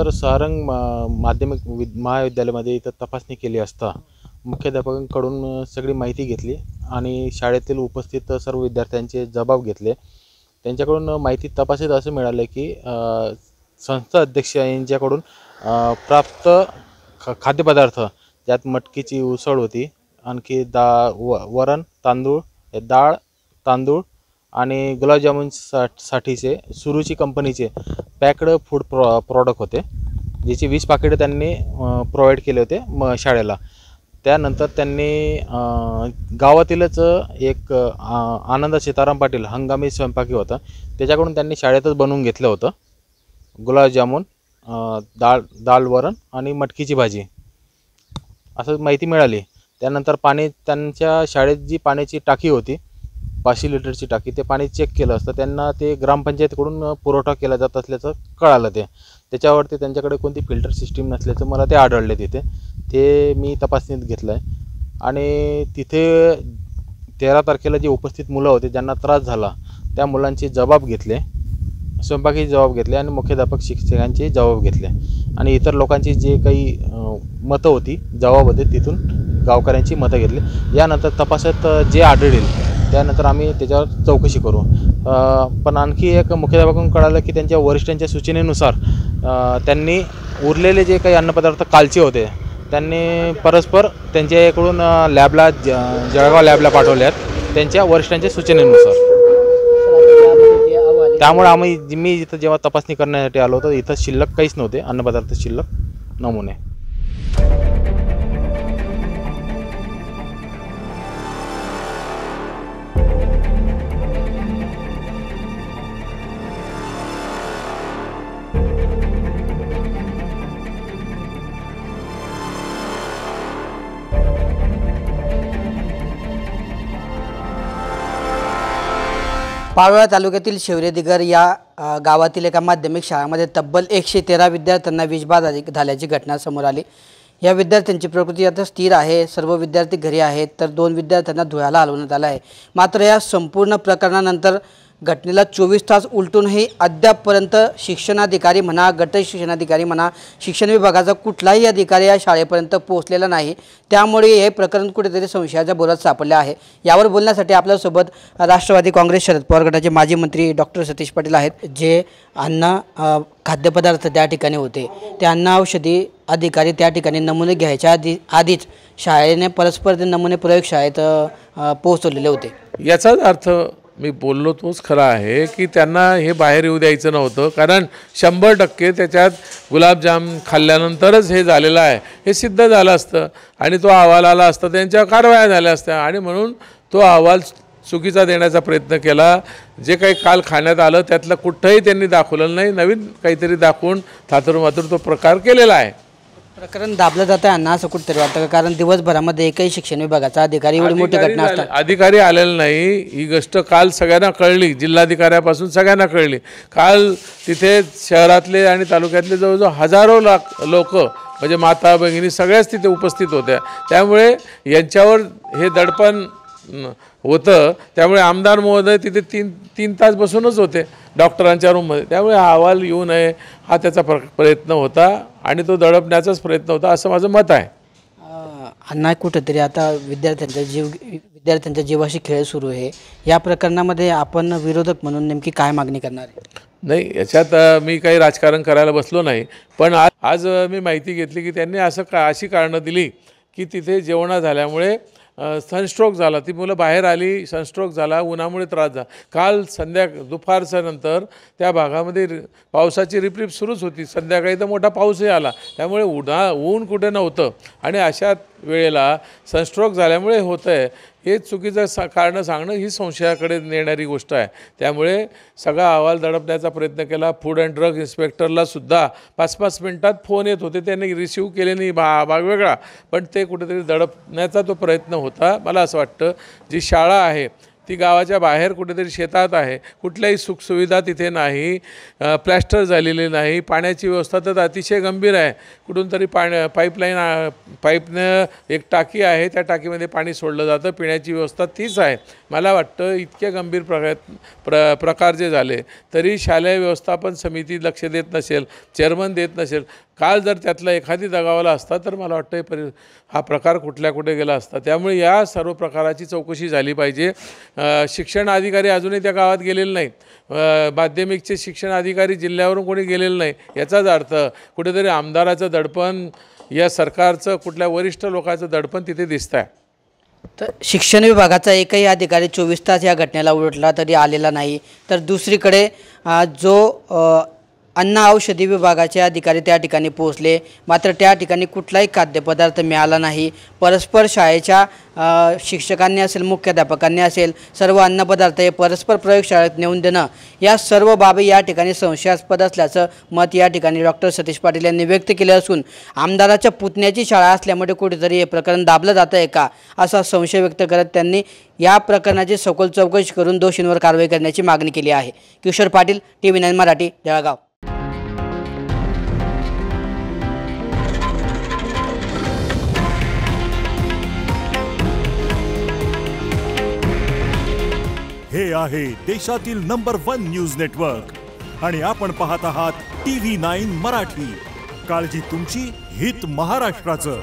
अगोदर सारंग माध्यमिक महाविद्यालयामध्ये इथं तपासणी केली असता मुख्याध्यापकांकडून सगळी माहिती घेतली आणि शाळेतील उपस्थित सर्व विद्यार्थ्यांचे जबाब घेतले। त्यांच्याकडून माहिती तपासित असं मिळालं की संस्था अध्यक्ष यांच्याकडून प्राप्त खाद्यपदार्थ ज्यात मटकीची उसळ होती, आणखी वरण, तांदूळ, डाळ, तांदूळ आणि गुलाबजामुन साठीचे सुरुची कंपनीचे पॅक्ड फूड प्रॉडक्ट होते, ज्याची 20 पाकिटे त्यांनी प्रोव्हाइड केले होते शाळेला। त्यानंतर त्यांनी गावातीलच एक आनंद सीताराम पाटील हंगामी स्वयंपाकी होता, त्याच्याकडून त्यांनी शाळेतच बनवून घेतलं होतं गुलाबजामुन, दाल वरण आणि मटकीची भाजी असं माहिती मिळाली। त्यानंतर पाणी त्यांच्या शाळेत जी पाण्याची टाकी होती 500 लिटरची टाकी, ते पाणी चेक केलं असतं त्यांना ते ग्रामपंचायतीकडून पुरवठा केला जात असल्याचं कळालं। त्याच्यावरती त्यांच्याकडे कोणती फिल्टर सिस्टीम नसल्याचं मला ते आढळले। ते मी तपासणीत घेतलं आहे आणि तिथे 13 तारखेला जे उपस्थित मुलं होते ज्यांना त्रास झाला त्या मुलांचे जबाब घेतले, स्वयंपाकी जबाब घेतले आणि मुख्याध्यापक शिक्षकांचे जबाब घेतले आणि इतर लोकांची जे काही मतं होती जबाब होते तिथून गावकऱ्यांची मतं घेतली। यानंतर तपासात जे आढळेल त्यानंतर आम्ही त्याच्यावर चौकशी करू। पण आणखी एक मुख्याध्यापकांकडून कळालं की त्यांच्या वरिष्ठांच्या सूचनेनुसार त्यांनी उरलेले जे काही अन्नपदार्थ कालचे होते त्यांनी परस्पर त्यांच्याकडून लॅबला जळगाव लॅबला पाठवले आहेत त्यांच्या वरिष्ठांच्या सूचनेनुसार। त्यामुळे मी इथं जेव्हा तपासणी करण्यासाठी आलो होतो इथं शिल्लक काहीच नव्हते अन्नपदार्थ, शिल्लक नमुने। पारोळा तालुक्यातील शिवरेदिगर या गावातील एका माध्यमिक शाळेमध्ये तब्बल 113 विद्यार्थ्यांना विषबाधा झाल्याची घटना समोर आली। या विद्यार्थ्यांची प्रकृती आता स्थिर आहे, सर्व विद्यार्थी घरी आहेत, तर 2 विद्यार्थ्यांना धुळ्याला हलवण्यात आलं आहे। मात्र या संपूर्ण प्रकरणानंतर घटनेला 24 तास उलटूनही अद्यापपर्यंत शिक्षणाधिकारी म्हणा, गट शिक्षणाधिकारी म्हणा, शिक्षण विभागाचा कुठलाही अधिकारी या शाळेपर्यंत पोहोचलेला नाही। त्यामुळे हे प्रकरण कुठेतरी संशयाच्या भोवऱ्यात सापडले आहे। यावर बोलण्यासाठी आपल्यासोबत राष्ट्रवादी काँग्रेस शरद पवार गटाचे माजी मंत्री डॉक्टर सतीश पाटील आहेत। जे खाद्यपदार्थ त्या ठिकाणी होते, ते अन्न औषधी अधिकारी त्या ठिकाणी नमुने घ्यायच्या आधीच शाळेने परस्पर ते नमुने प्रयोगशाळेत पोहोचवलेले होते। याचाच अर्थ मी बोललो तोच खरा आहे की त्यांना हे बाहेर येऊ द्यायचं नव्हतं, कारण 100% त्याच्यात गुलाबजाम खाल्ल्यानंतरच हे झालेलं आहे हे सिद्ध झालं असतं आणि तो अहवाल आला असता, त्यांच्या कारवाया झाल्या असत्या आणि म्हणून तो अहवाल चुकीचा देण्याचा प्रयत्न केला। जे काही काल खाण्यात आलं त्यातलं कुठंही त्यांनी दाखवलं नाही, नवीन काहीतरी दाखवून थातुरमातुर तो प्रकार केलेला आहे। प्रकरण दाबलं जातं आहे असं कुठेतरी वाटतं, कारण दिवसभरामध्ये एकही शिक्षण विभागाचा अधिकारी एवढी मोठी घटना असतात अधिकारी आलेला नाही। ही गोष्ट काल सगळ्यांना कळली, जिल्हाधिकाऱ्यापासून सगळ्यांना कळली। काल तिथे शहरातले आणि तालुक्यातले जवळजवळ हजारो लोक म्हणजे माता भगिनी सगळ्याच तिथे उपस्थित होत्या, त्यामुळे यांच्यावर हे दडपण होतं। त्यामुळे आमदार महोदय तिथे तीन तास बसूनच होते डॉक्टरांच्या रूममध्ये, त्यामुळे हा अहवाल येऊ नये हा त्याचा प्रयत्न होता आणि तो दडपण्याचाच प्रयत्न होता असं माझं मत आहे। अण्णा, कुठेतरी आता विद्यार्थ्यांच्या जीवाशी खेळ सुरू आहे, या प्रकरणामध्ये आपण विरोधक म्हणून नेमकी काय मागणी करणार आहे? नाही, याच्यात मी काही राजकारण करायला बसलो नाही, पण आज मी माहिती घेतली की त्यांनी अशी कारणं दिली की तिथे जेवणा झाल्यामुळे सनस्ट्रोक झाला, ती मुलं बाहेर आली, सनस्ट्रोक झाला, उन्हामुळे त्रास झाला। काल दुपारच्या नंतर त्या भागामध्ये पावसाची रिपरिप सुरूच होती, संध्याकाळी तर मोठा पाऊसही आला, त्यामुळे ऊन कुठे नव्हतं आणि अशा वेळेला सनस्ट्रोक झाल्यामुळे होतं आहे हे चुकीचं कारणं सांगणं ही संशयाकडे नेणारी गोष्ट आहे। त्यामुळे सगळा अहवाल दडपण्याचा प्रयत्न केला। फूड अँड ड्रग इन्स्पेक्टरला सुद्धा 5-5 मिनिटात फोन येत होते, त्यांनी रिसीव्ह केले नाही, भाग वेगळा, पण ते कुठेतरी दडपण्याचा तो प्रयत्न होता। मला असं वाटतं जी शाळा आहे ती गावाच्या बाहेर कुठेतरी शेतात आहे, कुठल्याही सुखसुविधा तिथे नाही, प्लॅस्टर झालेली नाही, पाण्याची व्यवस्था तर अतिशय गंभीर आहे. कुठून तरी पाईपनं एक टाकी आहे, त्या टाकीमध्ये पाणी सोडलं जातं, पिण्याची व्यवस्था तीच आहे. मला वाटतं इतके गंभीर प्रकार जे झाले तरी शालेय व्यवस्थापन समिती लक्ष देत नसेल, चेअरमन देत नसेल. काल जर त्यातला एखादी दगावला असता तर मला वाटतं हा प्रकार कुठे गेला असता. त्यामुळे या सर्व प्रकाराची चौकशी झाली पाहिजे. शिक्षण अधिकारी अजूनही त्या गावात गेलेले नाहीत, माध्यमिकचे शिक्षण अधिकारी जिल्ह्यावरून कोणी गेलेलं नाही. याचाच अर्थ कुठेतरी आमदाराचं दडपण, या सरकारचं कुठल्या वरिष्ठ लोकांचं दडपण तिथे दिसतं आहे. तर शिक्षण विभागाचा एकही अधिकारी 24 तास या घटनेला उलटला तरी आलेला नाही. तर दुसरीकडे जो अन्न औषधी विभागाचे अधिकारी त्या ठिकाणी पोहोचले, मात्र त्या ठिकाणी कुठलाही खाद्यपदार्थ मिळाला नाही. परस्पर शाळेच्या शिक्षकांनी असेल, मुख्याध्यापकांनी असेल, सर्व अन्नपदार्थ हे परस्पर प्रयोगशाळेत नेऊन देणं, या सर्व बाबी या ठिकाणी संशयास्पद असल्याचं मत या ठिकाणी डॉक्टर सतीश पाटील यांनी व्यक्त केले असून आमदाराच्या पुतण्याची शाळा असल्यामुळे कुठेतरी हे प्रकरण दाबलं जातं आहे का असा संशय व्यक्त करत त्यांनी या प्रकरणाची सखोल चौकशी करून दोषींवर कारवाई करण्याची मागणी केली आहे. किशोर पाटील, TV9 मराठी, जळगाव. हे आहे देशातील नंबर 1 न्यूज नेटवर्क आणि आपण पाहत आहात TV9 मराठी. काळजी तुमची, हित महाराष्ट्राचं.